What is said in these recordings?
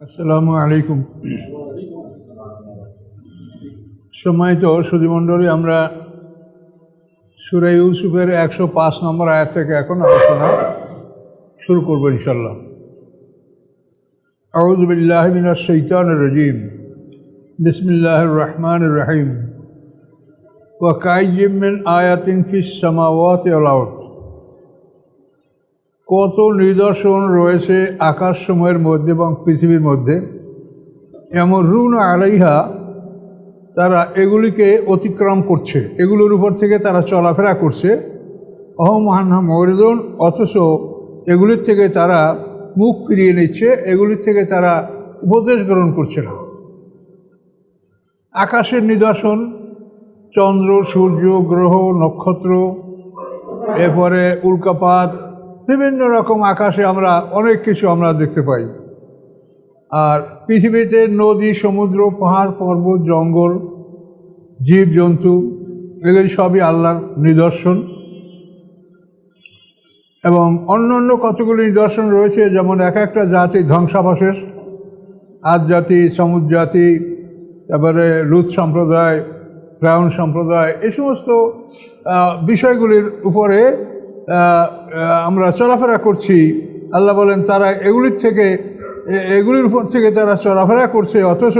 আসসালামু আলাইকুম। সম্মানিত সুধীমণ্ডলী, আমরা সূরা ইউসুফের 105 নম্বর আয়াত থেকে এখন আলোচনা শুরু করব ইনশাল্লাহ। আউযু বিল্লাহি মিনাশ শাইতানির রাজীম। বিসমিল্লাহির রহমানির রহিম। ওয়া কাইয়্যিম মিন আয়াতিন ফিস সামাওয়াতি ওয়াল আরদ। কত নিদর্শন রয়েছে আকাশসমূহের মধ্যে এবং পৃথিবীর মধ্যে। ইয়ামুরুনা আলাইহা, তারা এগুলিকে অতিক্রম করছে, এগুলোর উপর থেকে তারা চলাফেরা করছে। অহম আনহা মুরিদুন, অথচ এগুলির থেকে তারা মুখ ফিরিয়ে নিচ্ছে, এগুলির থেকে তারা উপদেশ গ্রহণ করছে না। আকাশের নিদর্শন, চন্দ্র, সূর্য, গ্রহ, নক্ষত্র, এরপরে উল্কাপাত, বিভিন্ন রকম আকাশে আমরা অনেক কিছু আমরা দেখতে পাই। আর পৃথিবীতে নদী, সমুদ্র, পাহাড়, পর্বত, জঙ্গল, জীবজন্তু, এগুলি সবই আল্লাহর নিদর্শন। এবং অন্য অন্য কতগুলি নিদর্শন রয়েছে, যেমন এক একটা জাতি ধ্বংসাবশেষ। আদ জাতি, সমুদ জাতি, তারপরে লুত সম্প্রদায়, ফিরআউন সম্প্রদায়, এই সমস্ত বিষয়গুলির উপরে আমরা চলাফেরা করছি। আল্লাহ বলেন তারা এগুলির উপর থেকে তারা চলাফেরা করছে, অথচ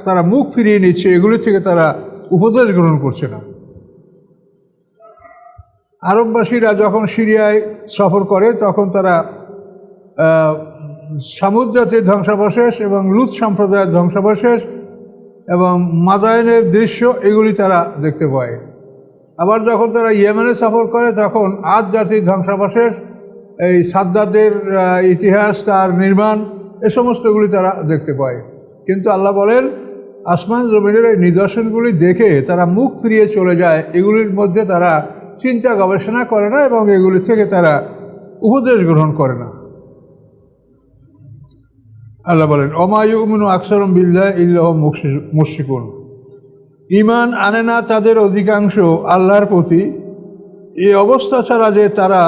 তারা মুখ ফিরিয়ে নিচ্ছে, এগুলির থেকে তারা উপদেশ গ্রহণ করছে না। আরববাসীরা যখন সিরিয়ায় সফর করে তখন তারা সামুদ জাতির ধ্বংসাবশেষ এবং লুত সম্প্রদায়ের ধ্বংসাবশেষ এবং মাদায়েনের দৃশ্য এগুলি তারা দেখতে পায়। আবার যখন তারা ইয়েমেনে সফর করে তখন আদ জাতির ধ্বংসাবশেষ, এই সাদ্দাতের ইতিহাস, তার নির্মাণ, এ সমস্তগুলি তারা দেখতে পায়। কিন্তু আল্লাহ বলেন আসমান জমিনের এই নিদর্শনগুলি দেখে তারা মুখ ফিরিয়ে চলে যায়, এগুলির মধ্যে তারা চিন্তা গবেষণা করে না এবং এগুলির থেকে তারা উপদেশ গ্রহণ করে না। আল্লাহ বলেন ওমা ইউমিনু আকসারুহুম বিল্লাহি ইল্লা হুম মুশরিকুন। ঈমান আনে না তাদের অধিকাংশ আল্লাহর প্রতি, এই অবস্থা ছাড়া যে তারা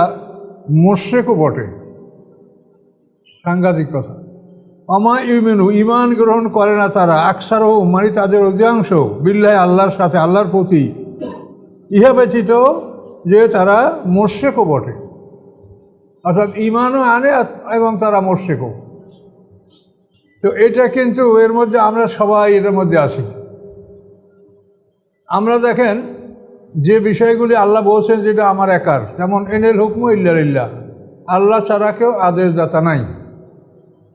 মুশরিকও বটে। সাংঘাতিক কথা। ওমা ইউমিনু, ঈমান গ্রহণ করে না তারা, আকসারুহুম মানে তাদের অধিকাংশ, বিল্লাহি আল্লাহর সাথে, আল্লাহর প্রতি, ইহা ব্যতীত যে তারা মুশরিকও বটে। অর্থাৎ ঈমানও আনে এবং তারা মুশরিকও। তো এটা কিন্তু এর মধ্যে আমরা সবাই এটার মধ্যে আসি। আমরা দেখেন যে বিষয়গুলি আল্লাহ বলছেন যেটা আমার একার, যেমন এনেল হুকমু ইল্লা লিল্লাহ, আল্লাহ ছাড়া কেউ আদেশদাতা নাই।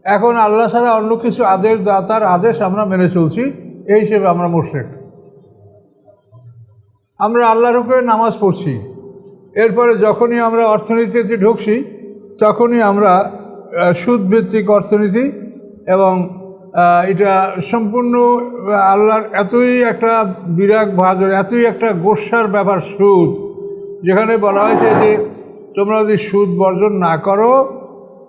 এখন আল্লাহ ছাড়া অন্য কিছু আদেশদাতার আদেশ আমরা মেনে চলছি, এই হিসেবে আমরা মুশরিক। আমরা আল্লাহর উপরে নামাজ পড়ছি, এরপরে যখনই আমরা অর্থনীতিতে ঢুকছি তখনই আমরা সুদভিত্তিক অর্থনীতি এবং এটা সম্পূর্ণ আল্লাহর এতই একটা বিরাগ ভাজর, এতই একটা গোস্বার ব্যাপার সুদ, যেখানে বলা হয়েছে যে তোমরা যদি সুদ বর্জন না করো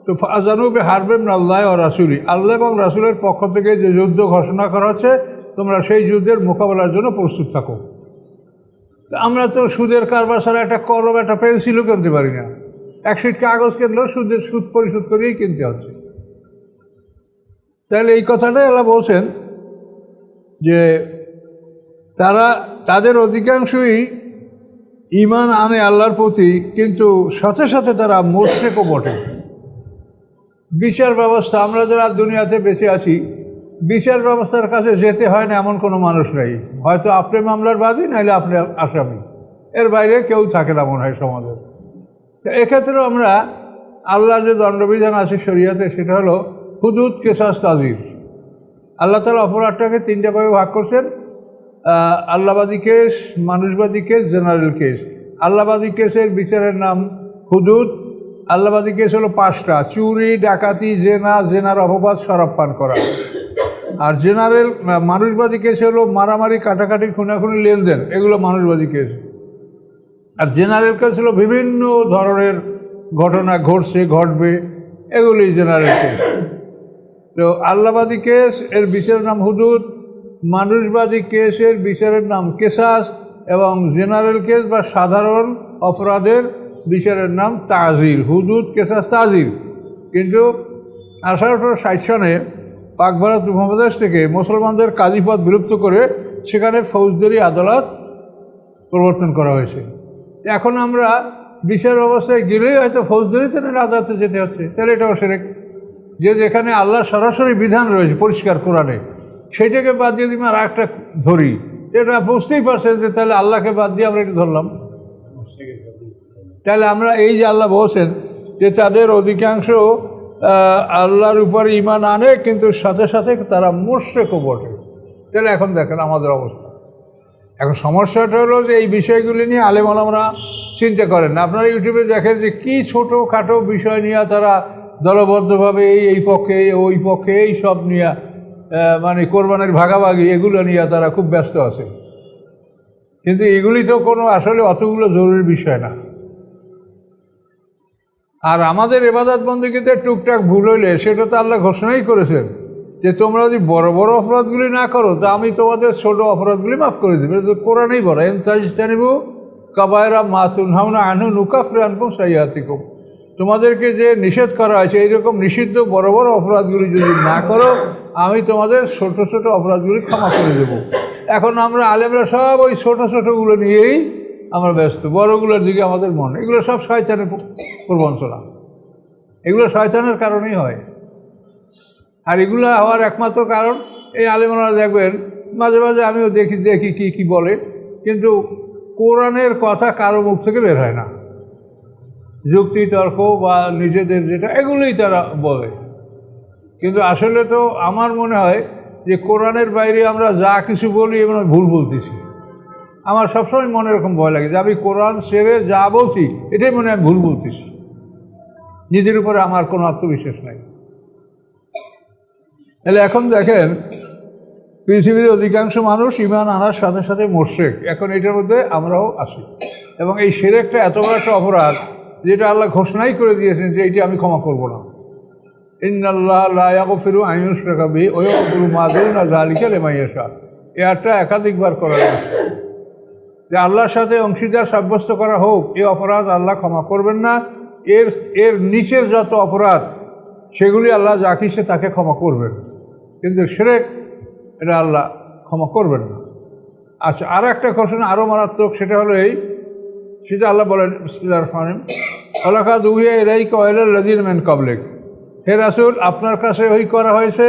তো ফাজানুবে হারবেন আল্লাহ ও রাসুলি, আল্লাহ এবং রাসুলের পক্ষ থেকে যে যুদ্ধ ঘোষণা করা হচ্ছে তোমরা সেই যুদ্ধের মোকাবেলার জন্য প্রস্তুত থাকো। আমরা তো সুদের কারবার ছাড়া একটা কলম, একটা পেন্সিলও কিনতে পারি না। এক শিট কাগজ কিনলেও সুদ পরিশোধ করেই কিনতে হচ্ছে। তাহলে এই কথাটাই আল্লাহ বলছেন যে তাদের অধিকাংশই ঈমান আনে আল্লাহর প্রতি, কিন্তু সাথে সাথে তারা মুশরিকও বটে। বিচার ব্যবস্থা, আমরা যারা দুনিয়াতে বেঁচে আছি, বিচার ব্যবস্থার কাছে যেতে হয় না এমন কোনো মানুষ নেই। হয়তো আপনি মামলার বাদী, নাইলে আপনি আসামি, এর বাইরে কেউ থাকে না মনে হয় সমাজে। তো এক্ষেত্রেও আমরা আল্লাহর যে দণ্ডবিধান আছে শরিয়াতে, সেটা হলো হুদুদ, কেসাস, তাজির। আল্লাহ তাআলা অপরাধটাকে তিনটা ভাবে ভাগ করছেন: আল্লাহবাদী কেস, মানুষবাদী কেস, জেনারেল কেস। আল্লাহবাদী কেসের বিচারের নাম হুদুদ। আল্লাহবাদী কেস হলো 5টা: চুরি, ডাকাতি, জেনা, জেনার অপবাদ, শরাব পান করা। আর মানুষবাদী কেস হলো মারামারি, কাটাকাটি, খুনাখুনি, লেনদেন, এগুলো মানুষবাদী কেস। আর জেনারেল কেস হলো বিভিন্ন ধরনের ঘটনা ঘটছে, ঘটবে, এগুলি জেনারেল কেস। তো আল্লাহবাদী কেস এর বিচারের নাম হুদুদ, মানুষবাদী কেসের বিচারের নাম কেসাস, এবং জেনারেল কেস বা সাধারণ অপরাধের বিচারের নাম তাজির। হুদুদ, কেসাস, তাজির। কিন্তু 1860 সনে পাক ভারত উপমহাদেশ থেকে মুসলমানদের কাজীপদ বিলুপ্ত করে সেখানে ফৌজদারি আদালত প্রবর্তন করা হয়েছে। এখন আমরা বিচার ব্যবস্থায় গেলেই হয়তো ফৌজদারিতে না আদালতে যেতে হচ্ছে, তাহলে এটাও শিরক। যে যেখানে আল্লাহর সরাসরি বিধান রয়েছে পরিষ্কার কোরআনে, সেইটাকে বাদ দিয়ে দিই আর একটা ধরি, এটা বুঝতেই পারছেন যে তাহলে আল্লাহকে বাদ দিয়ে আমরা এটা ধরলাম। তাহলে আমরা এই যে আল্লাহ বলছেন যে তাদের অধিকাংশ আল্লাহর উপরে ঈমান আনে কিন্তু সাথে সাথে তারা মুশরিকও বটে। তাহলে এখন দেখেন আমাদের অবস্থা। এখন সমস্যাটা হলো যে এই বিষয়গুলি নিয়ে আলেম ওলামারা চিন্তা করেন না। আপনারা ইউটিউবে দেখেন যে কী ছোটোখাটো বিষয় নিয়ে তারা দলবদ্ধভাবে এই পক্ষে ওই পক্ষে এই সব নিয়ে মানে কোরবানির ভাগাভাগি এগুলো নিয়ে তারা খুব ব্যস্ত আছে। কিন্তু এগুলি তো কোনো আসলে অতগুলো জরুরি বিষয় না। আর আমাদের ইবাদত বন্দেগীতে টুকটাক ভুল হইলে সেটা তো আল্লাহ ঘোষণাই করেছেন যে তোমরা যদি বড় বড় অপরাধগুলি না করো তা আমি তোমাদের ছোট অপরাধগুলি মাফ করে দেবো। এটা তো কোরআনেই বলা, তাজতানিবু কাবায়রা মা তুনহাউনা আনহু নুকাফির আনকুম সাইয়্যাতিকুম। তোমাদেরকে যে নিষেধ করা হয়েছে এইরকম নিষিদ্ধ বড় বড় অপরাধগুলি যদি না করো আমি তোমাদের ছোট ছোট অপরাধগুলি ক্ষমা করে দেবো। এখন আমরা আলেমরা সব ওই ছোট ছোটোগুলো নিয়েই আমরা ব্যস্ত, বড়গুলোর দিকে আমাদের মন। এগুলো সব শয়তানের প্রবঞ্চনা, এগুলো শয়তানের কারণেই হয়। আর এগুলো হওয়ার একমাত্র কারণ এই আলেমরা দেখবেন মাঝে মাঝে আমিও দেখি কি বলে, কিন্তু কোরআনের কথা কারো মুখ থেকে বের হয় না। যুক্তি তর্ক বা নিজেদের যেটা এগুলোই তারা বলে, কিন্তু আসলে তো আমার মনে হয় যে কোরআনের বাইরে আমরা যা কিছু বলি এগুলো ভুল বলতেছি। আমার সবসময় মনে এরকম ভয় লাগে যে আমি কোরআন ছেড়ে যা বলছি এটাই মনে হয় ভুল বলতেছি। নিজের উপরে আমার কোনো আত্মবিশ্বাস নাই। তাহলে এখন দেখেন পৃথিবীর অধিকাংশ মানুষ ঈমান আনার সাথে সাথে মুশরিক। এখন এটার মধ্যে আমরাও আসি, এবং এই শিরকটা এত বড় একটা অপরাধ যেটা আল্লাহ ঘোষণাই করে দিয়েছেন যে এইটা আমি ক্ষমা করব না। ইন্নাল্লাহ লা ইয়াগফিরু আন ইউশরাকা বিহি ওয়া ইয়াগফিরু মা দুনা যালিকা লিমান ইয়াশা। এটা একাধিকবার করা হয়েছে যে আল্লাহর সাথে অংশীদার সাব্যস্ত করা হোক, এই অপরাধ আল্লাহ ক্ষমা করবেন না। এর নিচের যত অপরাধ সেগুলি আল্লাহ যা কিসে তাকে ক্ষমা করবেন, কিন্তু শিরক এটা আল্লাহ ক্ষমা করবেন না। আচ্ছা, আর একটা ঘোষণা আরও মারাত্মক, সেটা হলো সেটা আল্লাহ বলেন বিসমিল্লাহির রহমানির রহিম ওয়ালাকাদ উহিয়া ইলাইকা ওয়া ইলাল লাযিনা মিন ক্বাবলিক। হে রাসূল, আপনার কাছে ওহী করা হয়েছে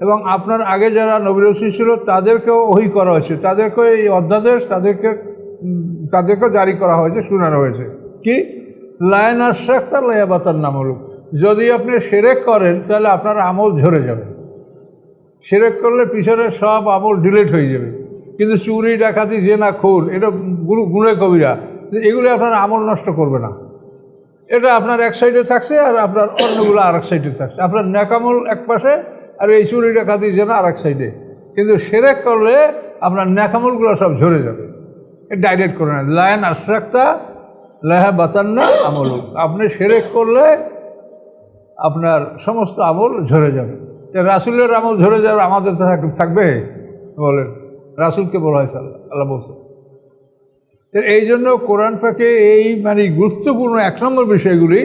এবং আপনার আগে যারা নবী রাসূল ছিল তাদেরকেও ওহী করা হয়েছে, তাদেরকেও এই অধ্যাদেশ তাদেরকেও জারি করা হয়েছে, শোনানো হয়েছে কি লা ইন আশরাকতা লা ইয়াহবাতান্না আমালুক। যদি আপনি শিরক করেন তাহলে আপনার আমল ঝরে যাবে। শিরক করলে পিছনের সব আমল ডিলিট হয়ে যাবে, কিন্তু চুরি ডাকাতি জেনা খুন এটা গুনাহ কবিরা, এগুলো আপনার আমল নষ্ট করবে না। এটা আপনার এক সাইডে থাকছে আর আপনার অন্যগুলো আর এক সাইডে থাকছে। আপনার নেকামল এক পাশে আর এই চুরি ডাকাতি জেনা আর এক সাইডে। কিন্তু শিরক করলে আপনার নেকামলগুলো সব ঝরে যাবে। ডাইরেক্ট করে না, লা ইন আশরাকতা লা ইয়াহবাতান্না আমালুক। আপনি শিরক করলে আপনার সমস্ত আমল ঝরে যাবে। রাসূলের আমল ঝরে যাবে, আমাদের তো থাকবে? বলেন, রাসূলকে বলা হয়েছে, আল্লাহ বলছে। এই জন্য কোরআন পাকে এই মানে গুরুত্বপূর্ণ এক নম্বর বিষয়গুলি,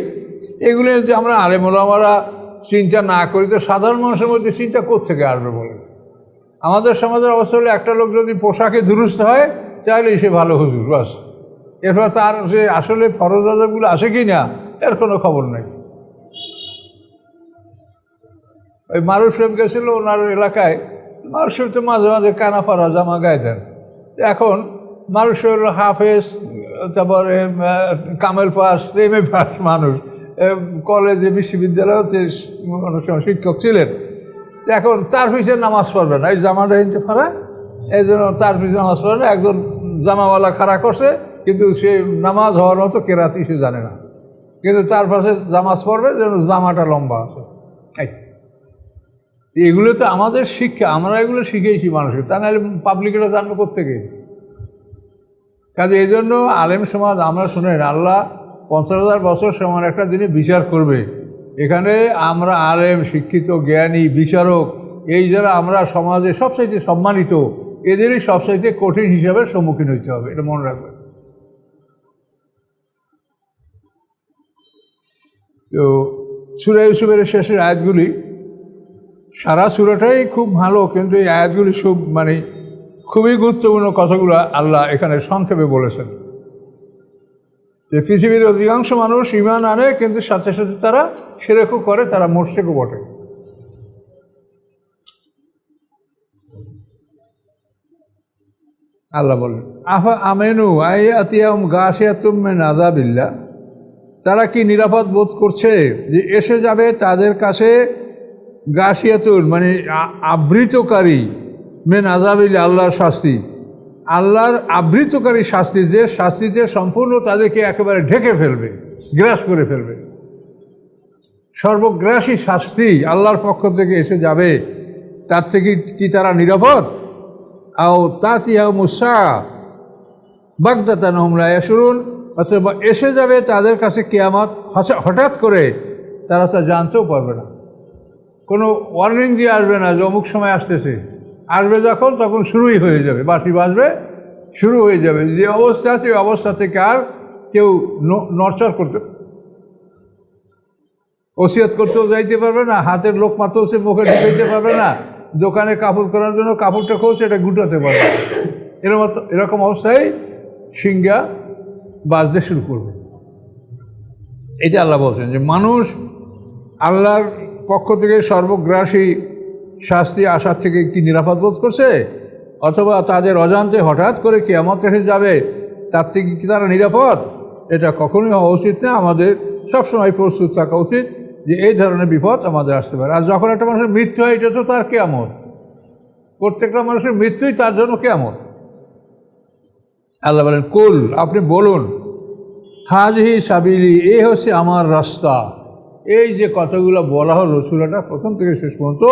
এগুলি যদি আমরা আলেম ওলামারা চিন্তা না করি তো সাধারণ মানুষের মধ্যে চিন্তা কোত্থেকে আসবে বলেন? আমাদের সমাজের অবস্থা হলে একটা লোক যদি পোশাকে দুরুস্ত হয় তাহলে সে ভালো হুজুর, বাস। এরপর তার সে আসলে ফরজ আযাবগুলো আসে কি না এর কোনো খবর নেই। ওই মারুফ সাহেব গেছিল ওনার এলাকায়, মারুফ সাহেব তো মাঝে মাঝে কানা ফারা জামা গায়ে দেন। এখন মারুফ সাহেব হাফেজ, তারপরে কামেল পাস, এমএ পাস মানুষ, কলেজে বিশ্ববিদ্যালয়তে অনেক সময় শিক্ষক ছিলেন। এখন তার পিছিয়ে নামাজ পড়বে না, এই জামাটা হিনতে ফারা, এই জন্য তার পিছিয়ে নামাজ পড়বে না। একজন জামাওয়ালা খাড়া করছে, কিন্তু সে নামাজ হওয়ার মতো কেরাতি সে জানে না, কিন্তু তার পাশে জামাজ পড়বে যেন জামাটা লম্বা আছে। এগুলো তো আমাদের শিক্ষা, আমরা এগুলো শিখেইছি মানুষকে, তা নাহলে পাবলিকেরা জানবে কোত্থেকে? কাজে এই জন্য আলেম সমাজ আমরা শুনেন, আল্লাহ 50,000 বছর সমান একটা দিনে বিচার করবে। এখানে আমরা আলেম, শিক্ষিত, জ্ঞানী, বিচারক, এই যারা আমরা সমাজে সবচাইতে সম্মানিত, এদেরই সবচাইতে কঠিন হিসাবে সম্মুখীন হইতে হবে, এটা মনে রাখবেন। তো সূরা ইউসুফের শেষের আয়াতগুলি সারা সূরাটাই খুব ভালো, কিন্তু এই আয়াতগুলি সব খুবই গুরুত্বপূর্ণ কথাগুলো আল্লাহ এখানে সংক্ষেপে বলেছেন। যে পৃথিবীর অধিকাংশ মানুষ ঈমান আনে, কিন্তু সাথে সাথে তারা শিরকও করে, তারা মুশরিকও বটে। আল্লাহ বলেন, আফা আমেনু আইয়াতিয়াহুম গাশিয়াতুম মিন আযাবিল্লাহ, তারা কি নিরাপদ বোধ করছে যে এসে যাবে তাদের কাছে গাশিয়াতুন আবৃতকারী, মিন আযাবিল্লাহ, আল্লাহর শাস্তি, আল্লাহর আবৃতকারী শাস্তি, যে শাস্তিতে সম্পূর্ণ তাদেরকে একেবারে ঢেকে ফেলবে, গ্রাস করে ফেলবে। সর্বগ্রাসী শাস্তি আল্লাহর পক্ষ থেকে এসে যাবে, তার থেকে কি তারা নিরাপদ? আও তাতিয়াহুমুস-সা বাগদাতান হুম লা ইয়াশউরুন, অথবা এসে যাবে তাদের কাছে কিয়ামত হঠাৎ করে, তারা তা জানতেও পারবে না। কোনো ওয়ার্নিং দিয়ে আসবে না যে অমুক সময় আসতেছে, আসবে যখন তখন শুরুই হয়ে যাবে, বাঁশি বাজবে, শুরু হয়ে যাবে। যে অবস্থা আছে ওই অবস্থা থেকে আর কেউ নড়চড় করতে, ওসিয়ত করতেও যাইতে পারবে না, হাতের লোক মাত্রও সে মুখে ঢুকাইতে পারবে না, দোকানে কাপড় করার জন্য কাপড়টা খোঁজ এটা গুটাতে পারবে। এরকম অবস্থায় সিংহা বাজতে শুরু করবে। এটা আল্লাহ বলছেন যে মানুষ আল্লাহর পক্ষ থেকে সর্বগ্রাসী শাস্তি আসার থেকে কি নিরাপদ বোধ করছে, অথবা তাদের অজান্তে হঠাৎ করে কিয়ামত এসে যাবে, তার থেকে কি তারা নিরাপদ? এটা কখনোই হওয়া উচিত না। আমাদের সবসময় প্রস্তুত থাকা উচিত যে এই ধরনের বিপদ আমাদের আসতে পারে। আর যখন একটা মানুষের মৃত্যু হয়, এটা তো তার কিয়ামত, প্রত্যেকটা মানুষের মৃত্যুই তার জন্য কিয়ামত। আল্লাহ বলেন, কুল, আপনি বলুন, হাযিহি সাবিলি, এই হচ্ছে আমার রাস্তা। এই যে কথাগুলো বলা হলো সূরাটা প্রথম থেকে শেষ পর্যন্ত,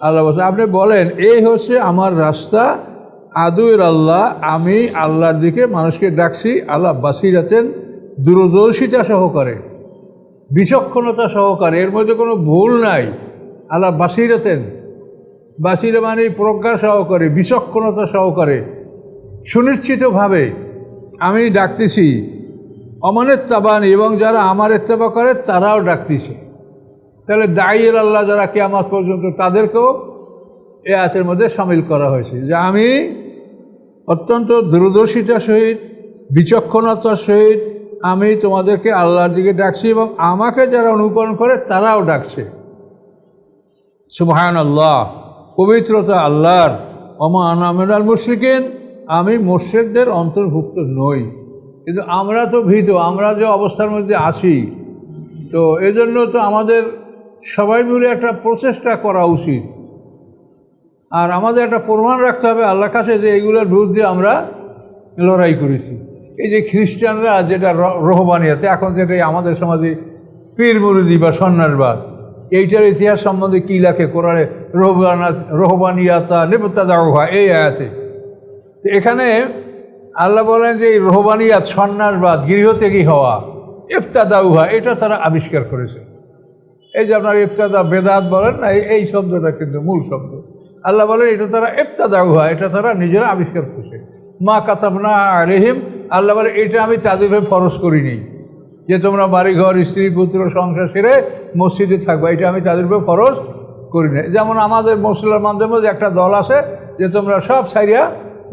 আল্লাহ বলছেন আপনি বলেন এই হচ্ছে আমার রাস্তা, আদুর আল্লাহ, আমি আল্লাহর দিকে মানুষকে ডাকছি। আল্লাহ বাসিরাতেন, দূরদর্শিতা সহকারে, বিচক্ষণতা সহকারে, এর মধ্যে কোনো ভুল নাই। আল্লাহ বাসিরাতেন, বাসিরা মানে প্রজ্ঞা সহকারে, বিচক্ষণতা সহকারে, সুনিশ্চিতভাবে আমি ডাকতেছি। অমানের তাবানি, এবং যারা আমার ইত্তেবা করে তারাও ডাকতেছে। তাহলে দায়ীর আল্লাহ যারা কিয়ামত পর্যন্ত, তাদেরকেও এই আয়াতের মধ্যে শামিল করা হয়েছে যে আমি অত্যন্ত দূরদর্শিতার সহিত, বিচক্ষণতার সহিত আমি তোমাদেরকে আল্লাহর দিকে ডাকছি, এবং আমাকে যারা অনুকরণ করে তারাও ডাকছে। সুবহানাল্লাহ, পবিত্রতা আল্লাহর। ওমা আনা মিনাল মুশরিকিন, আমি মুশরিকদের অন্তর্ভুক্ত নই। কিন্তু আমরা তো ভীত, আমরা যে অবস্থার মধ্যে আছি, তো এজন্য তো আমাদের সবাই মিলে একটা প্রচেষ্টা করা উচিত। আর আমাদের একটা প্রমাণ রাখতে হবে আল্লাহর কাছে যে এইগুলোর বিরুদ্ধে আমরা লড়াই করেছি। এই যে খ্রিস্টানরা যেটা রহবানিয়াতে, এখন যেটাই আমাদের সমাজে পীর মুরিদি বা সন্ন্যাসবাদ, এইটার ইতিহাস সম্বন্ধে কী লেখে কোরআনে, রহবানিয়াতা নিবতাদাউহা, এই আয়াতে। তো এখানে আল্লাহ বলেন যে এই রহবানিয়াত, সন্ন্যাসবাদ, গৃহত্যাগী হওয়া, ইফতাদাউহা, এটা তারা আবিষ্কার করেছে। এই যে আপনার ইফতাদা বেদাত বলেন না, এই শব্দটা কিন্তু মূল শব্দ। আল্লাহ বলেন এটা তারা ইফতাদাউহা, এটা তারা নিজেরা আবিষ্কার করেছে। মা কাতাবনা আলাইহিম, আল্লাহ বলে এটা আমি তাদের উপরে ফরজ করিনি যে তোমরা বাড়িঘর, স্ত্রী পুত্র সংসার সেরে মসজিদে থাকবা, এটা আমি তাদের উপরে ফরজ করি না। যেমন আমাদের মুসলমানদের মধ্যে একটা দল আছে যে তোমরা সব ছাইরা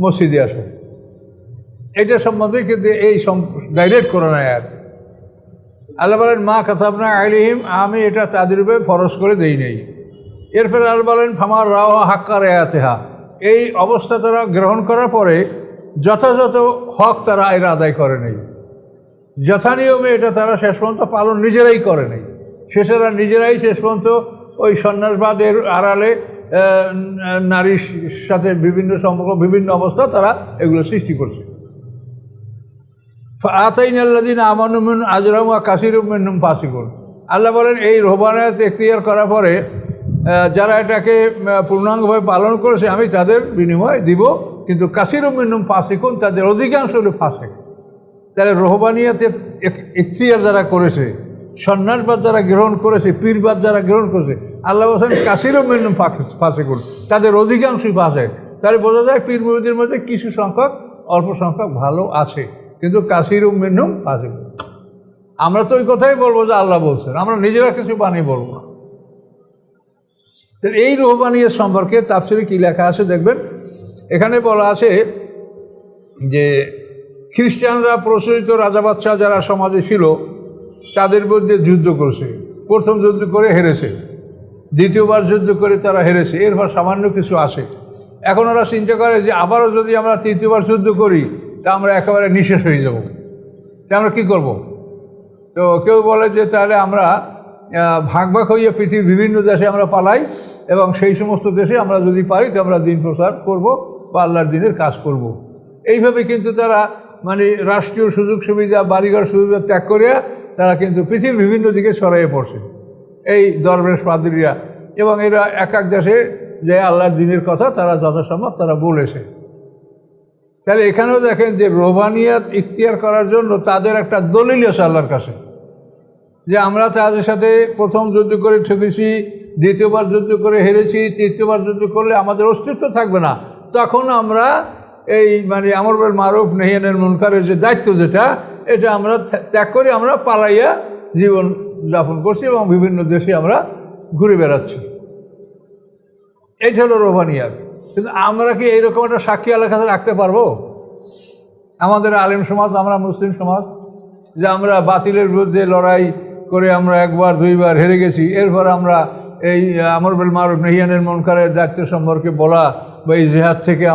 মসজিদে আসো, এটা সম্বন্ধে কিন্তু এই ডাইরেক্ট কোরআন আয়াত। আল্লাহ বলেন মা কাতাবনা আলাইহিম, আমি এটা তাদের উপরে ফরজ করে দেই নাই। এরপরে আল্লাহ বলেন ফামার রাওয়া হাক্কা রেয়াতেহা, এই অবস্থা তারা গ্রহণ করার পরে যথাযথ হক তারা এর আদায় করে নেই, যথানিয়মে এটা তারা শেষ পর্যন্ত পালন নিজেরাই করে নেই। শেষেরা নিজেরাই শেষ পর্যন্ত ওই সন্ন্যাসবাদের আড়ালে নারীর সাথে বিভিন্ন সম্পর্ক, বিভিন্ন অবস্থা তারা এগুলো সৃষ্টি করছে। আতাইনাল্লাযীনা আমানু মিনহুম আজরাম ওয়া কাসীরুম মিনহুম ফাসিকুন, আল্লাহ বলেন এই রহবানিয়াত এখতিয়ার করার পরে যারা এটাকে পূর্ণাঙ্গভাবে পালন করেছে আমি তাদের বিনিময় দিব, কিন্তু কাসীরুম মিনহুম ফাসিকুন, তাদের অধিকাংশ হলো ফাসিক। তাহলে রহবানিয়াতে এখতিয়ার যারা করেছে, সন্ন্যাসবাদ যারা গ্রহণ করেছে, পীরবাদ যারা গ্রহণ করেছে, আল্লাহ বলেন কাসীরুম মিনহুম ফাসিকুন, তাদের অধিকাংশই ফাসিক। তাহলে বোঝা যায় পীর মুরিদের মধ্যে কিছু সংখ্যক, অল্প সংখ্যক ভালো আছে, কিন্তু কাসীরুম মিনহুম ফাসিকুন। আমরা তো ওই কথাই বলবো যে আল্লাহ বলছেন, আমরা নিজেরা কিছু বানিয়ে বলবো না। তো এই রুহবানিয়ত সম্পর্কে তাফসিরে কী লেখা আছে দেখবেন, এখানে বলা আছে যে খ্রিস্টানরা প্রচলিত রাজা বাদশাহ যারা সমাজে ছিল তাদের বিরুদ্ধে যুদ্ধ করছে, প্রথম যুদ্ধ করে হেরেছে, দ্বিতীয়বার যুদ্ধ করে তারা হেরেছে, এরপর সামান্য কিছু আসে। এখন ওরা চিন্তা করে যে আবারও যদি আমরা তৃতীয়বার যুদ্ধ করি তা আমরা একেবারে নিঃশেষ হয়ে যাব, তা আমরা কী করব? তো কেউ বলে যে তাহলে আমরা ভাগ ভাগ হইয়া পৃথিবীর বিভিন্ন দেশে আমরা পালাই এবং সেই সমস্ত দেশে আমরা যদি পারি তো আমরা দিন প্রচার করব বা আল্লাহর দিনের কাজ করব। এইভাবে কিন্তু তারা মানে রাষ্ট্রীয় সুযোগ সুবিধা, বাড়িঘর সুবিধা ত্যাগ করিয়া তারা কিন্তু পৃথিবীর বিভিন্ন দিকে ছড়াইয়ে পড়ছে এই দরবেশ পাদ্রীরা, এবং এরা এক এক দেশে যে আল্লাহর দিনের কথা তারা যথাসম্ভব তারা বলেছে। তাহলে এখানেও দেখেন যে রুহবানিয়ত ইখতিয়ার করার জন্য তাদের একটা দলিল আছে আল্লাহর কাছে, যে আমরা তাদের সাথে প্রথম যুদ্ধ করে ঠকেছি, দ্বিতীয়বার যুদ্ধ করে হেরেছি, তৃতীয়বার যুদ্ধ করলে আমাদের অস্তিত্ব থাকবে না, তখন আমরা এই মানে আমর বিল মারুফ নাহি আনিল মুনকারের যে দায়িত্ব যেটা এটা আমরা ত্যাগ করে আমরা পালাইয়া জীবন যাপন করছি এবং বিভিন্ন দেশে আমরা ঘুরে বেড়াচ্ছি। এইটা হলো রুহবানিয়ত। কিন্তু আমরা কি এইরকম একটা সাক্ষী আল্লাহর কাছে রাখতে পারবো? আমাদের আলেম সমাজ, আমরা মুসলিম সমাজ, যে আমরা বাতিলের বিরুদ্ধে লড়াই করে আমরা একবার দুইবার হেরে গেছি, এরপর আমরা এই আমর বিল মারুফ নাহি আনিল মুনকারের দায়িত্ব সম্পর্কে বলা বা এই জিহাদ থেকে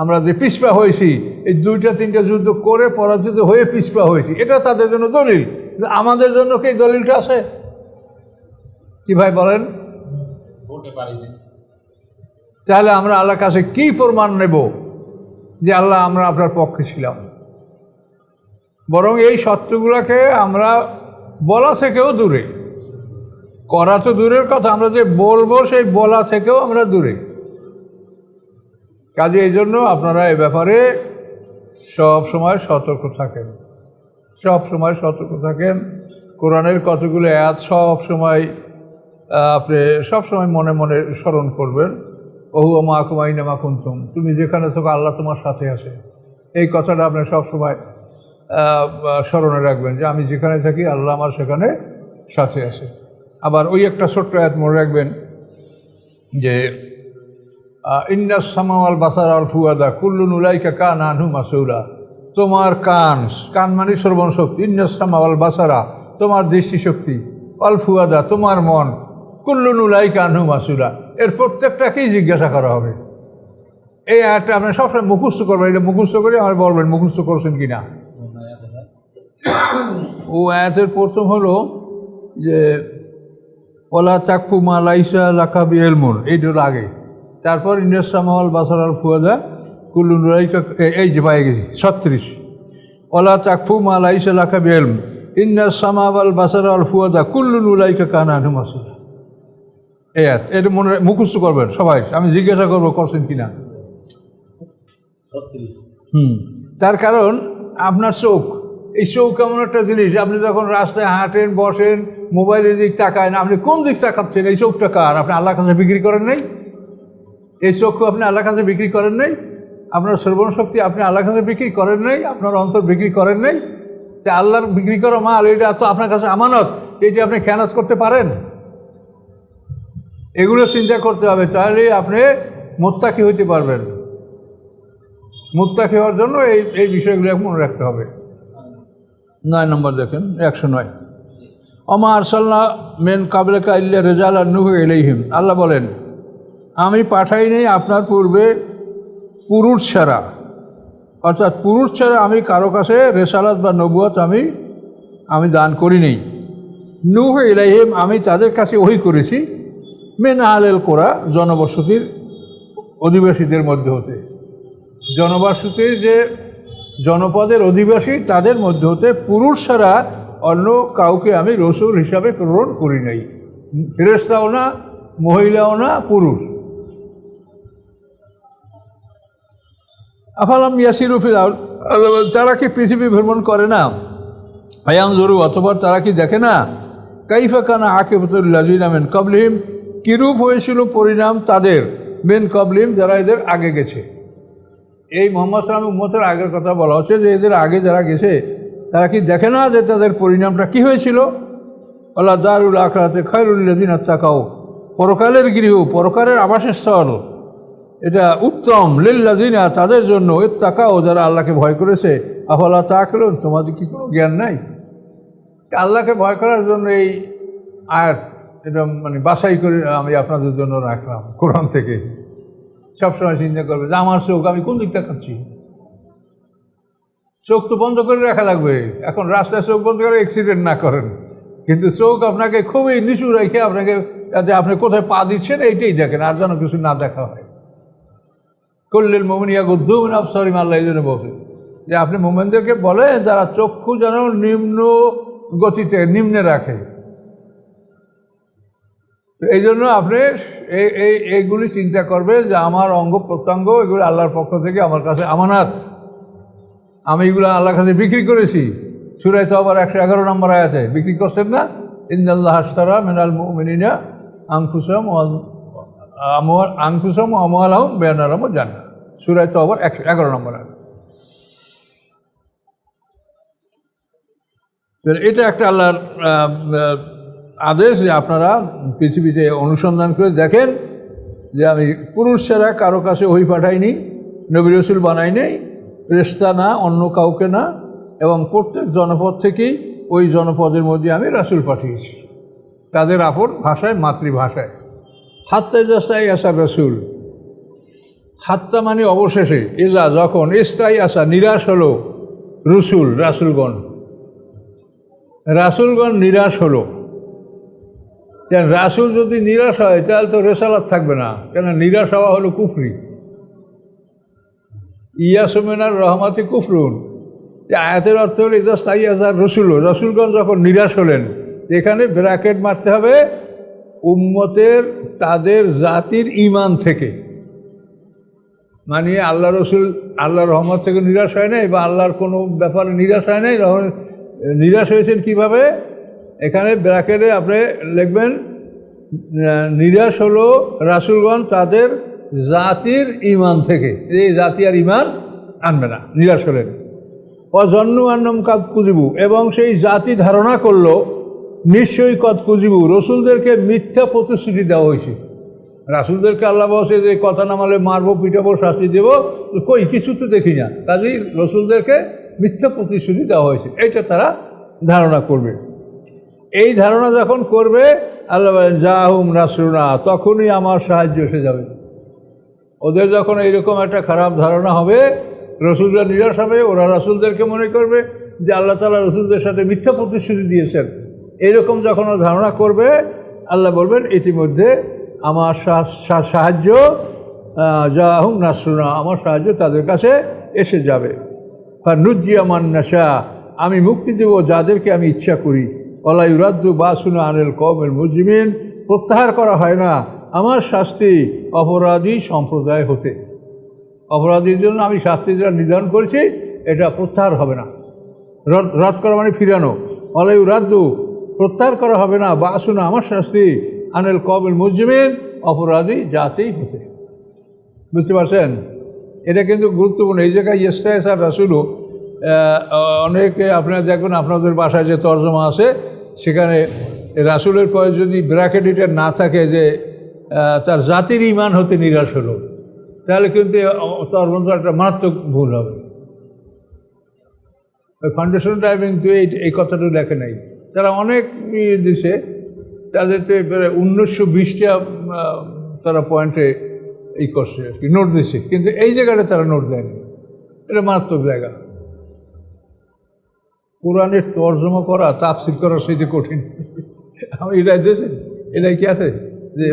আমরা যে পিছপা হয়েছি, এই দুইটা তিনটা যুদ্ধ করে পরাজিত হয়ে পিছপা হয়েছি, এটা তাদের জন্য দলিল। কিন্তু আমাদের জন্য কি এই দলিলটা আছে? কি ভাই বলেন? তাহলে আমরা আল্লাহর কাছে কি প্রমাণ নেব যে আল্লাহ আমরা আপনার পক্ষে ছিলাম? বরং এই সত্যগুলোকে আমরা বলা থেকেও দূরে, করা তো দূরের কথা, আমরা যে বলবো সেই বলা থেকেও আমরা দূরে। কাজে এই জন্য আপনারা এ ব্যাপারে সব সময় সতর্ক থাকেন, সব সময় সতর্ক থাকেন। কোরআনের কতগুলো আয়াত সব সময় আপনি সবসময় মনে মনে স্মরণ করবেন। ওহুয়া মাকুম আইনামা কুনতুম, তুমি যেখানে থাকো আল্লাহ তোমার সাথে আছে। এই কথাটা আপনি সবসময় স্মরণে রাখবেন যে আমি যেখানে থাকি আল্লাহ আমার সেখানে সাথে আছে। আবার ওই একটা ছোট্ট আয়াত মনে রাখবেন যে ইন্নাস সামা ওয়াল বাসার আল ফুয়াদা কুল্লুন উলাইকা কানা আনহু মাসউলা, তোমার কান মানে শ্রবণ শক্তি, ইন্নাস সামা ওয়াল বাসারা তোমার দৃষ্টিশক্তি, আল ফুয়াদা তোমার মন, কুল্লুন উলাইকা আনহু মাসউলা এর প্রত্যেকটাকেই জিজ্ঞাসা করা হবে। এই আয়াতটা আপনি সবসময় মুখস্থ করবেন, এটা মুখস্থ করে আমার বলবেন মুখস্থ করছেন কি না। ও আয়াতের প্রথম হলো যে ওলা চাকফু মা লাইসা লাকা বিইলমুন, এইটা হলো আগে। তারপর ইন্নাস সামা ওয়াল বাসার আল ফুয়াদা কুল্লুন উলাইকা, এই যে পাই গেছি 36, ওলা চাকফু মা লাইসা লাকা বিইলম ইন্নাস সামা ওয়াল বাসার আল ফুয়াদা কুল্লুন উলাইকা কানা আনহু মাসউলা। এটা মনে মুখস্থ করবেন সবাই, আমি জিজ্ঞাসা করবো করছেন কিনা। তার কারণ আপনার চোখ, এই চোখ কেমন একটা জিনিস, আপনি যখন রাস্তায় হাঁটেন বসেন মোবাইলের দিক তাকায় না, আপনি কোন দিক তাকাচ্ছেন? এই চোখটা কার? আপনি আল্লাহর কাছে বিক্রি করেন নাই? এই চোখকে আপনি আল্লাহর কাছে বিক্রি করেন নাই? আপনার শ্রবণ শক্তি আপনি আল্লাহর কাছে বিক্রি করেন নাই? আপনার অন্তর বিক্রি করেন নাই? যে আল্লাহর বিক্রি করা মাল, এটা তো আপনার কাছে আমানত, এটি আপনি খেয়ানত করতে পারেন? এগুলো চিন্তা করতে হবে, তাহলে আপনি মুত্তাকি হইতে পারবেন। মুত্তাকি হওয়ার জন্য এই বিষয়গুলো মনে রাখতে হবে। 9 নম্বর দেখেন, 109, ওমা আরসালনা মিন ক্বাবলিকা ইল্লা রিজালান নুহি ইলাইহিম, আল্লাহ বলেন আমি পাঠাই নেই আপনার পূর্বে পুরুষ ছাড়া, অর্থাৎ পুরুষ ছাড়া আমি কারো কাছে রেসালাত বা নবুয়ত আমি দান করি নেই। নুহি ইলাইহিম, আমি তাদের কাছে ওহী করেছি মিন আহলিল কুরা, জনবসতির অধিবাসীদের মধ্যে হতে, জনবসতির যে জনপদের অধিবাসী তাদের মধ্যে হতে পুরুষ ছাড়া অন্য কাউকে আমি রসুল হিসাবে প্রেরণ করি নাই। ফেরেশতাও না, মহিলাও না, পুরুষ। আফালাম ইয়াসিরু ফিল আরদ, তারা কি পৃথিবী ভ্রমণ করে না? ফায়ানজুরু, অথবা তারা কি দেখে না? কাইফা কানা আকিবাতুল লাযিনা মিন ক্বাবলিহিম, কিরূপ হয়েছিল পরিণাম তাদের, মিন ক্বাবলিহিম যারা এদের আগে গেছে। এই মুহাম্মদ সাল্লাল্লাহু আলাইহি ওয়াসাল্লামের আগের কথা বলা হচ্ছে যে এদের আগে যারা গেছে তারা কি দেখে না যে তাদের পরিণামটা কি হয়েছিল? ওয়ালা দারুল আখিরাতি খায়রুল লিল্লাযিনা তাকাউ, পরকালের গৃহ, পরকালের আবাসস্থল, এটা উত্তম লিল্লাযিনা, তাদের জন্য ইত্তাকাও, যারা আল্লাহকে ভয় করেছে। আফালা তাআকিলুন, তোমাদের কি কোনো জ্ঞান নাই? আল্লাহকে ভয় করার জন্য এই আয়াত এটা মানে বাছাই করে আমি আপনাদের জন্য রাখলাম কোরআন থেকে। সবসময় চিন্তা করবে যে আমার চোখ আমি কোন দিক তাকাচ্ছি। চোখ তো বন্ধ করে রাখা লাগবে। এখন রাস্তায় চোখ বন্ধ করে অ্যাক্সিডেন্ট না করেন, কিন্তু চোখ আপনাকে খুবই নিচু রেখে আপনাকে যাতে আপনি কোথায় পা দিচ্ছেন এইটাই দেখেন, আর যেন কিছু না দেখা হয়। কুল্লিল মুমিনিনা ইয়াগুদ্দু মিন আবসারিহিম, আল্লাহ এই জন্য বলছে যে আপনি মুমিনদেরকে বলে যারা চক্ষু যেন নিম্ন গতিতে নিম্নে রাখে। এই জন্য আপনি এইগুলি চিন্তা করবে যে আমার অঙ্গ প্রত্যঙ্গ এগুলো আল্লাহর পক্ষ থেকে আমার কাছে আমানাত, আমি এগুলো আল্লাহর কাছে বিক্রি করেছি। সূরা তাওবার 111 নম্বর আয়াতে বিক্রি করছেন না, ইন্নাল্লাহা আশতারা মিনাল মুমিনিনা আনফুসাহুম ওয়া আমওয়ালাহুম বিআন্না লাহুমুল জান্নাহ, সূরা তাওবার 111 নম্বর আয়াত। এটা একটা আল্লাহর আদেশ যে আপনারা পৃথিবীতে অনুসন্ধান করে দেখেন যে আমি পুরুষ ছাড়া কারো কাছে ওহী পাঠাইনি, নবী রাসূল বানাই নেই, ফেরেশতা না, অন্য কাউকে না, এবং প্রত্যেক জনপদ থেকেই ওই জনপদের মধ্যে আমি রাসূল পাঠিয়েছি তাদের আপন ভাষায়, মাতৃভাষায়। হাত্তা ইযা ইস্তাইআসা রাসূল, হাত্তা মানে অবশেষে, ইজা যখন, ইস্তাই আসা নিরাশ হলো, রাসূলগণ নিরাশ হলো। কেন রাসূল যদি নিরাশ হয় তাহলে তো রেসালাত থাকবে না, কেন নিরাশ হওয়া হলো কুফরি। ইয়াসু মিনার রহমাতি কুফরুন, যে আয়াতের অর্থ হলো ইজা ইস্তাইআসা রাসূলগণ যখন নিরাশ হলেন। এখানে ব্র্যাকেট মারতে হবে উম্মতের তাদের জাতির ঈমান থেকে, মানে আল্লাহ রসুল আল্লাহর রহমত থেকে নিরাশ হয় নাই বা আল্লাহর কোনো ব্যাপারে নিরাশ হয় নাই। নিরাশ হয়েছেন কিভাবে? এখানে ব্র্যাকেটে আপনি লিখবেন নিরাশ হলো রাসূলগণ তাদের জাতির ঈমান থেকে, এই জাতি আর ঈমান আনবে না, নিরাশ হলেন। অজন্নু আন্নাহুম কাদ কুযিবু, এবং সেই জাতি ধারণা করলো নিশ্চয়ই কদ কুযিবু, রসুলদেরকে মিথ্যা প্রতিশ্রুতি দেওয়া হয়েছে। রাসূলদেরকে আল্লাহ বলছে যে কথা না মানলে মারবো, পিটাবো, শাস্তি দেব, কই কিছু তো দেখি না। কাজেই রসুলদেরকে মিথ্যা প্রতিশ্রুতি দেওয়া হয়েছে, এইটা তারা ধারণা করবে। এই ধারণা যখন করবে, আল্লাহ বলেন জাহুম নাসরুনা, তখনই আমার সাহায্য এসে যাবে। ওদের যখন এইরকম একটা খারাপ ধারণা হবে, রসুলরা নিরাশ হবে, ওরা রাসূলদেরকে মনে করবে যে আল্লাহ তাআলা রসুলদের সাথে মিথ্যা প্রতিশ্রুতি দিয়েছেন। এইরকম যখন ধারণা করবে, আল্লাহ বলবেন ইতিমধ্যে আমার সাহায্য, জাহুম নাসরুনা, আমার সাহায্য তাদের কাছে এসে যাবে। ফানুজ্জিয়া মান নাশা, আমি মুক্তি দেব যাদেরকে আমি ইচ্ছা করি। ওয়ালা ইউরাদ্দু বাসুনা আনিল কওমিল মুজরিমিন, প্রত্যাহার করা হয় না আমার শাস্তি অপরাধী সম্প্রদায় হতে। অপরাধীর জন্য আমি শাস্তি যেটা নির্ধারণ করেছি এটা প্রত্যাহার হবে না। রদ করা মানে ফিরানো। ওয়ালা ইউরাদ্দু, প্রত্যাহার করা হবে না, বাসুনা আমার শাস্তি আনিল কওমিল মুজরিমিন, অপরাধী জাতি হতে। বুঝতে পারছেন? এটা কিন্তু গুরুত্বপূর্ণ। এই জায়গায় ইস্তাইআসা রাসূলু, অনেকে আপনারা দেখবেন আপনাদের বাসায় যে তর্জমা আছে সেখানে রাসূলের পরে যদি ব্র্যাকেট এটা না থাকে যে তার জাতির ঈমান হতে নিরাশ হলো, তাহলে কিন্তু তর্জমা একটা মারাত্মক ভুল হবে। ওই ফাউন্ডেশন টাইপিং তো এই কথাটা লেখে নাই। তারা অনেক দিছে, তাদের তো 1920টা তারা পয়েন্টে এই করছে আর কি, নোট দিছে, কিন্তু এই জায়গাটা তারা নোট দেয়নি। এটা মারাত্মক জায়গা। কোরআনের তর্জমা করা, তাফসীর করা সেটা কঠিন। আমার এটাই দিয়েছে, এটাই কি আছে যে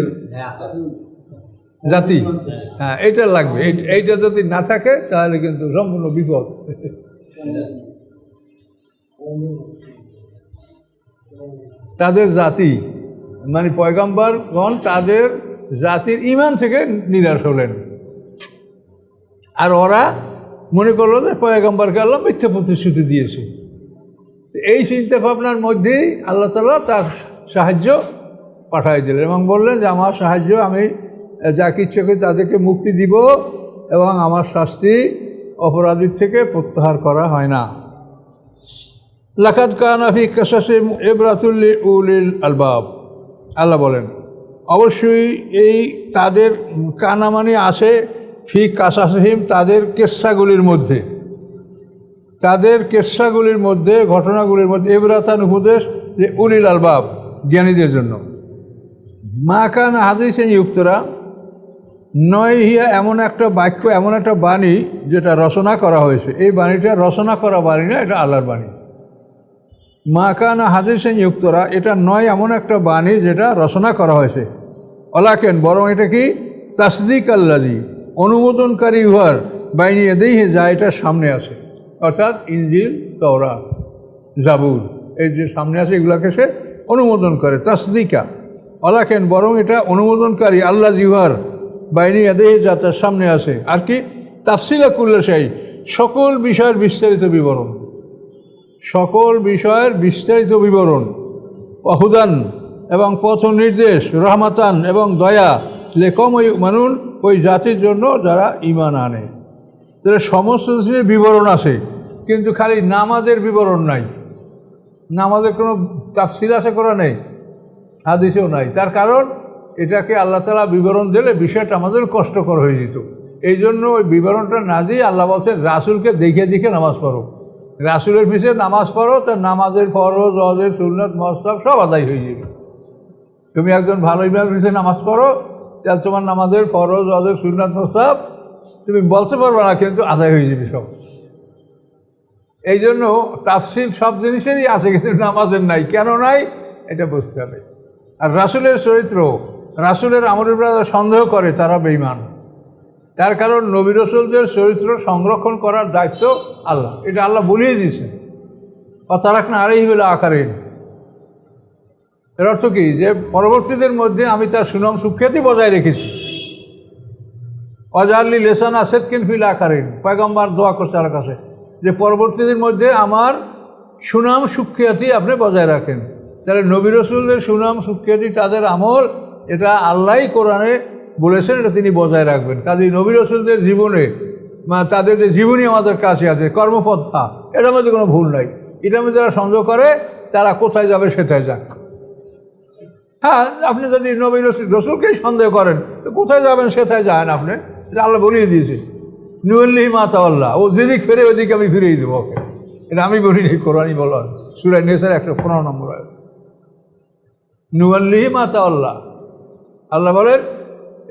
জাতি, হ্যাঁ এইটা লাগবে। এইটা যদি না থাকে তাহলে কিন্তু সম্পূর্ণ বিপদ। তাদের জাতি মানে পয়গম্বরগণ তাদের জাতির ঈমান থেকে নিরাশ হলেন, আর ওরা মনে করলো যে পয়গম্বরকে আল্লাহ মিথ্যা প্রতিশ্রুতি দিয়েছে। এই চিন্তা ভাবনার মধ্যেই আল্লাহ তাআলা তার সাহায্য পাঠাই দিলেন এবং বললেন যে আমার সাহায্য আমি যাকে ইচ্ছে করি তাদেরকে মুক্তি দিব, এবং আমার শাস্তি অপরাধীর থেকে প্রত্যাহার করা হয় না। লাকাদ কানা ফি কাসাসিহিম ইবরাতুল লিউলিল আলবাব, আল্লাহ বলেন অবশ্যই এই তাদের কানামানি আসে ফি কাসাসহিম, তাদের কেসাগুলির মধ্যে, ঘটনাগুলির মধ্যে ইবরাতান, উপদেশ, যে উলিল আলবাব, জ্ঞানীদের জন্য। মা কান হাদিসে ইউফতরা, নয় হিয়া এমন একটা বাক্য, এমন একটা বাণী যেটা রচনা করা হয়েছে। এই বাণীটা রচনা করা বাণী না, এটা আল্লাহর বাণী। মা কান হাদিসে ইউফতরা, এটা নয় এমন একটা বাণী যেটা রচনা করা হয়েছে। অলাকেন, বরং এটা কি তাসদিক আল্লাযী, অনুমোদনকারী উহার, বাইনি ইয়াদাইহি, যা এটার সামনে আছে, অর্থাৎ ইনজিল, তাওরাত, জাবুর, এই যে সামনে আছে এগুলাকে সে অনুমোদন করে। তাসদিকা, অলাকেন, বরং এটা অনুমোদনকারী, আল্লাযী উহার, বাইনি ইয়াদাইহি, যা তার সামনে আছে। আর কি তাফসিলা কুল্লি শাই, সকল বিষয়ের বিস্তারিত বিবরণ, সকল বিষয়ের বিস্তারিত বিবরণ। ওয়াহুদান, এবং পথ নির্দেশ, রহমাতান, এবং দয়া, লেকম ওই মানুন, ওই জাতির জন্য যারা ঈমান আনে। তাহলে সমস্ত কিছুর বিবরণ আছে, কিন্তু খালি নামাজের বিবরণ নাই। নামাজের কোনো তাফসিল আছে করা নেই, হাদিসেও নাই। তার কারণ এটাকে আল্লাহ তাআলা বিবরণ দিলে বিষয়টা আমাদের কষ্টকর হয়ে যেত। এই জন্য ওই বিবরণটা না দিয়ে আল্লাহ বলছেন রাসূলকে দেখে দেখে নামাজ পড়ো, রাসূলের পিছনে নামাজ পড়ো, তার নামাজের ফরজ, ওয়াজিব, সুন্নাত, মুস্তাহাব সব আদায় হয়ে যাবে। তুমি একজন ভালো ইমামের পিছনে নামাজ পড়ো, তাহলে তোমার নামাজের ফরজ, ওয়াজিব, সুন্নাত, মুস্তাহাব তুমি বলতে পারবে না, কিন্তু আদায় হয়ে যাবে সব। এই জন্য তাফসীর সব জিনিসেরই আছে, কিন্তু নামাজের নাই। কেন নাই এটা বুঝতে হবে। আর রাসূলের চরিত্র, রাসূলের আমলের উপর যারা সন্দেহ করে তারা বেঈমান। তার কারণ নবী রাসূলদের চরিত্র সংরক্ষণ করার দায়িত্ব আল্লাহ, এটা আল্লাহ বলিয়ে দিয়েছেন। অতারাকনা আলাইহি বিল আখারিন, এর অর্থ কি, যে পরবর্তীদের মধ্যে আমি তার সুনাম সুখ্যাতি বজায় রেখেছি। ওয়াজআলনি লিসানা সিদকিন ফিল আখারিন, পয়গম্বর দোয়া করছে আল্লাহর কাছে যে পরবর্তীদের মধ্যে আমার সুনাম সুখ্যাতি আপনি বজায় রাখেন। তাহলে নবী রাসূলদের সুনাম সুখ্যাতি, তাদের আমল, এটা আল্লাহই কোরআনে বলেছেন, এটা তিনি বজায় রাখবেন। কাজেই নবী রাসূলদের জীবনে, তাদের যে জীবনী আমাদের কাছে আছে, কর্মপন্থা, এটার মধ্যে কোনো ভুল নাই। এটার মধ্যে যারা সন্দেহ করে তারা কোথায় যাবে সেটাই যাক। হ্যাঁ, আপনি যদি নবী রাসূলকেই সন্দেহ করেন তো কোথায় যাবেন সেটাই যায় না আপনি, এটা আল্লাহ বলিয়ে দিয়েছে। নুয়াল্লিহি মা তাওয়াল্লা, ও যেদিক ফেরে ওদিকে আমি ফিরিয়ে দেবো ওকে। এটা আমি বলিনি, কোরআনই বলা, সূরা নিসার 115 নম্বর আয়াত। নুয়াল্লিহি মা তাওয়াল্লা, আল্লাহ বলেন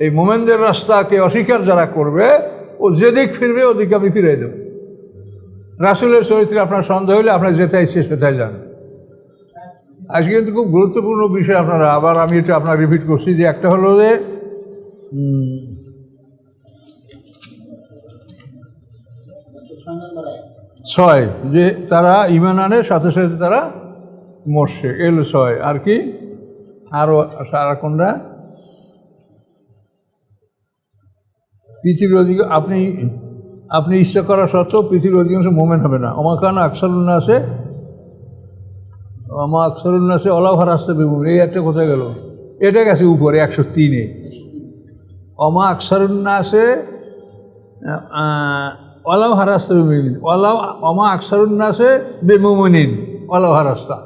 এই মোমেনদের রাস্তাকে অস্বীকার যারা করবে, ও যেদিক ফিরবে ওদিকে আমি ফিরিয়ে দেবো। রাসূলের চরিত্রে আপনার সন্দেহ হলে আপনার যেটাই ইচ্ছে সেটাই যান। আজকে কিন্তু খুব গুরুত্বপূর্ণ বিষয় আপনারা, আবার আমি এটা আপনার রিপিট করছি, যে একটা হলো যে ছয়, যে তারা ঈমান আনে, সাথে সাথে তারা মরছে, এলো 6। আর কি আরও সারা কোনটা, পৃথিবীর অধিক আপনি ইচ্ছা করা সত্ত্বেও পৃথিবীর অধিকাংশ মোমেন হবে না। অমাকানা আকসারুন্নাসে, আমা আকসারুন্নাসে অলাভার আসতে বেবুন, এই একটা কোথায় গেল, এটা গেছে উপরে 103-এ। অমা আকসারুন্নাসে অলাভ হারাস্তা বেমুমিন, অমা আকসারুন্নাসে বেমুমিনিন অলাভ হারাস্তা,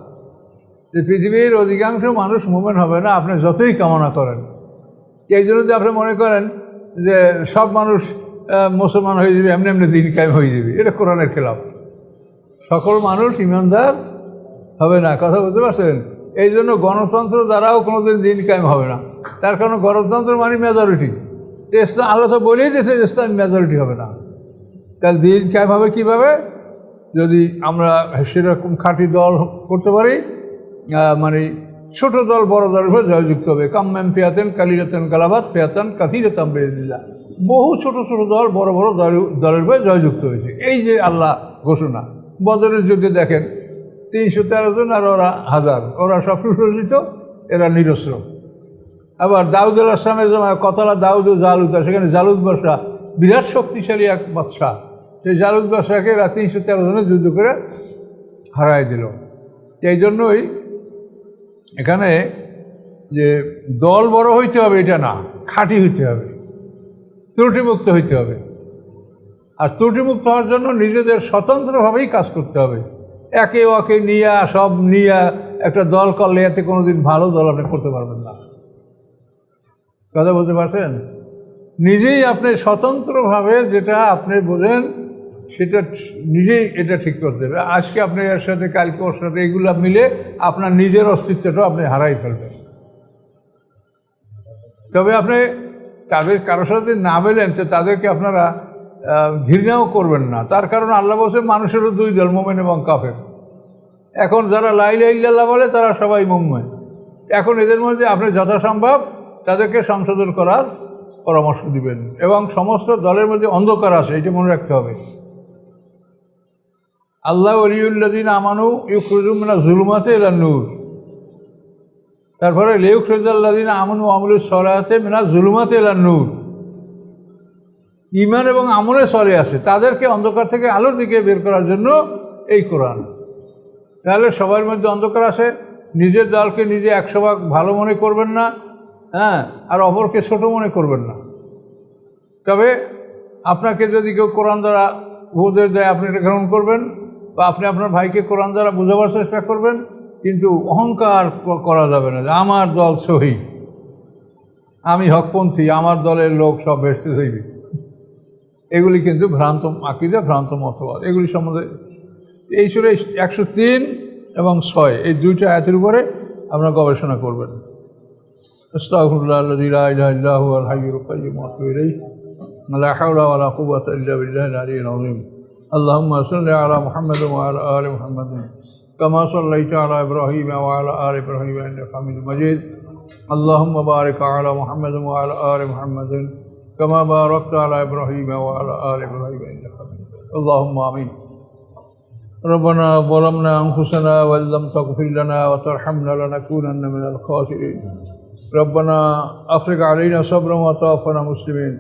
যে পৃথিবীর অধিকাংশ মানুষ মোমেন হবে না আপনি যতই কামনা করেন। এই জন্য যে আপনি মনে করেন যে সব মানুষ মুসলমান হয়ে যাবে, এমনি এমনি দিন কায়েম হয়ে যাবে, এটা কোরআনের খেলাফ। সকল মানুষ ইমানদার হবে না, কথা বুঝতে পারছেন? এই জন্য গণতন্ত্র দ্বারাও কোনোদিন দিন কায়েম হবে না। তার কারণ গণতন্ত্র মানে মেজরিটি, তো ইসলাম আল্লাহ তো বলেই দিয়েছে যে ইসলাম মেজরিটি হবে না। তাহলে দিন কায়েম হবে কীভাবে? যদি আমরা সেরকম খাঁটি দল করতে পারি, মানে ছোট দল বড় দলের উপরে জয়যুক্ত হবে। কাম্যাম ফিয়াতেন কালিরাতেন গালাবাত ফিয়াতান কাথিরাতাম বেদিল্লাহ, বহু ছোট ছোট দল বড় বড় দলের উপরে জয়যুক্ত হয়েছে। এই যে আল্লাহ ঘোষণা, বদরের যুদ্ধে দেখেন 313 জন আর ওরা 1000, ওরা সব সুসজ্জিত, এরা নিরস্ত্র। আবার দাউদ আলাইহিস সালামের সময় কতলা দাউদ ও জালুত, সেখানে জালুত বাদশা বিরাট শক্তিশালী এক বাদশাহ, সেই জালুত বাদশাকে এরা 313 জনে যুদ্ধ করে হারাই দিল। এই জন্যই এখানে যে দল বড় হইতে হবে এটা না, খাঁটি হইতে হবে, ত্রুটিমুক্ত হইতে হবে। আর ত্রুটিমুক্ত হওয়ার জন্য নিজেদের স্বতন্ত্রভাবেই কাজ করতে হবে। একে ওকে নিয়ে একটা দল করলে এতে কোনোদিন ভালো দল আপনি করতে পারবেন না। কথা বলতে পারছেন? নিজেই আপনি স্বতন্ত্রভাবে যেটা আপনি বোঝেন সেটা নিজেই এটা ঠিক করতে হবে। আজকে আপনি এর সাথে, কালকে ওর সাথে, এগুলো মিলে আপনার নিজের অস্তিত্বটাও আপনি হারাই ফেলবেন। তবে আপনি তাদের কারোর সাথে না মেলেন তো তাদেরকে আপনারা ঘৃণাও করবেন না। তার কারণ আল্লাহ বলছে মানুষেরও দুই দল, মোমেন এবং কাফের। এখন যারা লা ইলাহা ইল্লাল্লাহ বলে তারা সবাই মুমিন। এখন এদের মধ্যে আপনি যথাসম্ভব তাদেরকে সংশোধন করার পরামর্শ দিবেন। এবং সমস্ত দলের মধ্যে অন্ধকার আছে, এটা মনে রাখতে হবে। আল্লাহ ওয়ালিউল্লাযিনা আমানু ইউখরিজুহুম মিনাজ যুলুমাতি ইলান নূর। তারপরে লিইউখরিজাল্লাযিনা আমানু ওয়া আমিলুস সলিহাতি মিনাজ যুলুমাতি ইলান নূর। ঈমান এবং আমলে সলিহ আছে, তাদেরকে অন্ধকার থেকে আলোর দিকে বের করার জন্য এই কোরআন। তাহলে সবার মধ্যে অন্ধকার আছে, নিজের দলকে নিজে 100 ভাগ ভালো মনে করবেন না, হ্যাঁ, আর অপরকে ছোট মনে করবেন না। তবে আপনাকে যদি কেউ কোরআন দ্বারা উপদেশ দেয় আপনি এটা গ্রহণ করবেন, বা আপনি আপনার ভাইকে কোরআন দ্বারা বোঝাবার চেষ্টা করবেন, কিন্তু অহংকার করা যাবে না যে আমার দল সহি, আমি হকপন্থী, আমার দলের লোক সব ভেস্তে চাইবে। এগুলি কিন্তু ভ্রান্ত আকীদা, ভ্রান্ত মতবাদ। এগুলি সম্বন্ধে এই সূরা 103 এবং 6 এই দুইটা আয়াতের উপরে আপনারা গবেষণা করবেন। আস্তাগফিরুল্লাহাল্লাযী লা ইলাহা ইল্লা হুয়াল হাইয়ুল কাইয়্যুম ওয়া আতুবু ইলাইহি লা হাওলা ওয়া লা কুওয়াতা ইল্লা বিল্লাহিল আলিয়্যিল আযীম। আল্লাহুম্মা সাল্লি আলা মুহাম্মাদিন ওয়া আলা আলি মুহাম্মাদিন কামা সাল্লাইতা আলা ইব্রাহিম ওয়া আলা আলি ইব্রাহিম ইন্নাকা হামিদুম মাজিদ। আল্লাহুম্মা বারিক আলা মুহাম্মাদিন ওয়া আলা আলি মুহাম্মাদিন কামা বারাকতা আলা ইব্রাহিম ওয়া আলা আলি ইব্রাহিম ইন্নাকা হামিদুম মাজিদ। আল্লাহুম্মা আমিন। ربنا ظلمنا أنفسنا وإن لم تغفر لنا وترحمنا لنكونن من الخاسرين. ربنا أفرغ علينا صبرا وتوفنا مسلمين.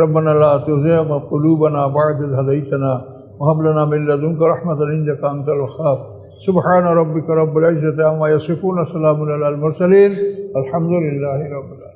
ربنا لا تزغ قلوبنا بعد إذ هديتنا وهب لنا من لدنك رحمة إنك أنت الوهاب. سبحان ربك رب العزة عما يصفون، سلام على المرسلين، الحمد لله رب العالمين.